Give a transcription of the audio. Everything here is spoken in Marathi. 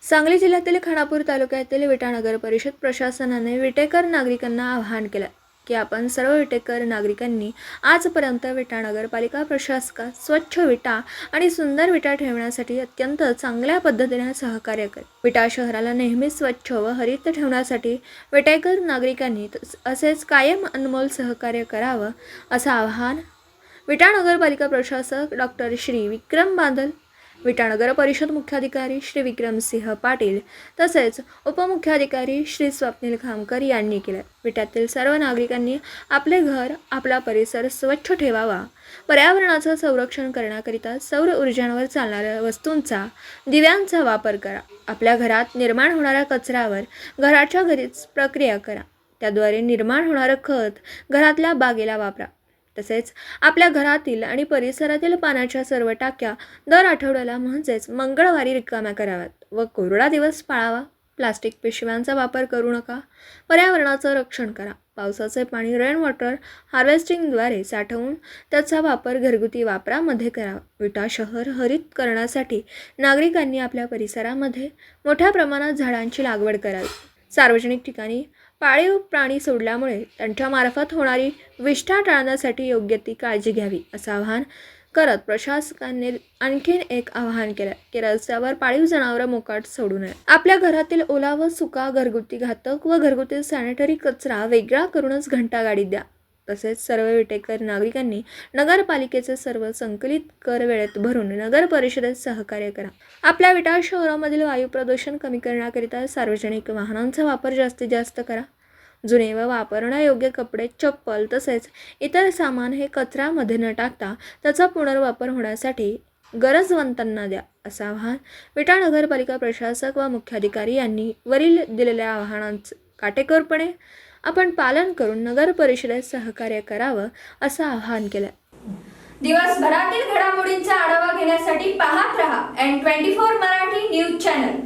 सांगली जिल्ह्यातील खानापूर तालुक्यातील विटा नगर परिषद प्रशासनाने विटेकर नागरिकांना आवाहन केलं की आपण सर्व विटेकर नागरिकांनी आजपर्यंत विटा नगरपालिका प्रशासकास स्वच्छ विटा आणि सुंदर विटा ठेवण्यासाठी अत्यंत चांगल्या पद्धतीने सहकार्य केले। विटा शहराला नेहमी स्वच्छ व हरित ठेवण्यासाठी विटेकर नागरिकांनी असेच कायम अनमोल सहकार्य करावं असं आवाहन विटा नगरपालिका प्रशासक डॉक्टर श्री विक्रम बादल, विटा नगर परिषद मुख्याधिकारी श्री विक्रमसिंह पाटील तसेच उपमुख्याधिकारी श्री स्वप्नील खामकर यांनी केले। विट्यातील सर्व नागरिकांनी आपले घर, आपला परिसर स्वच्छ ठेवावा, पर्यावरणाचं संरक्षण करण्याकरिता सौर ऊर्जांवर चालणाऱ्या वस्तूंचा, दिव्यांचा वापर करा, आपल्या घरात निर्माण होणाऱ्या कचऱ्यावर घराच्या घरीच प्रक्रिया करा, त्याद्वारे निर्माण होणारं खत घरातल्या बागेला वापरा, तसेच आपल्या घरातील आणि परिसरातील पाण्याच्या सर्व टाक्या दर आठवड्याला म्हणजेच मंगळवारी रिकाम्या कराव्यात व कोरडा दिवस पाळावा। प्लास्टिक पिशव्यांचा वापर करू नका, पर्यावरणाचं रक्षण करा, पावसाचे पाणी रेन वॉटर हार्वेस्टिंगद्वारे साठवून त्याचा वापर घरगुती वापरामध्ये करावा। विटा शहर हरित करण्यासाठी नागरिकांनी आपल्या परिसरामध्ये मोठ्या प्रमाणात झाडांची लागवड करावी। सार्वजनिक ठिकाणी पाळीव प्राणी सोडल्यामुळे त्यांच्यामार्फत होणारी विष्ठा टाळण्यासाठी योग्य ती काळजी घ्यावी असं आवाहन करत प्रशासकांनी आणखीन एक आवाहन केलं की रस्त्यावर पाळीव जनावरं मोकाट सोडू नये। आपल्या घरातील ओला व सुका, घरगुती घातक व घरगुती सॅनिटरी कचरा वेगळा करूनच घंटागाडीत द्या। तसेच सर्व विटेकर नागरिकांनी नगरपालिकेचे सर्व संकलित कर वेळेत भरून नगर परिषदेत सहकार्य करा। आपल्या विटा शहरामधील वायू प्रदूषण कमी करण्याकरिता सार्वजनिक वाहनांचा वापर जास्तीत जास्त करा। जुने व वापरण्यायोग्य कपडे, चप्पल तसेच इतर सामान हे कचऱ्यामध्ये न टाकता त्याचा पुनर्वापर होण्यासाठी गरजवंतांना द्या असं आवाहन विटा नगरपालिका प्रशासक व मुख्याधिकारी यांनी वरील दिलेल्या आवाहनांचे काटेकोरपणे आपण पालन करून नगर परिषदेत सहकार्य करावं असं आवाहन केलं। दिवसभरातील घडामोडींचा आढावा घेण्यासाठी पाहत रहा N24 मराठी न्यूज चॅनल।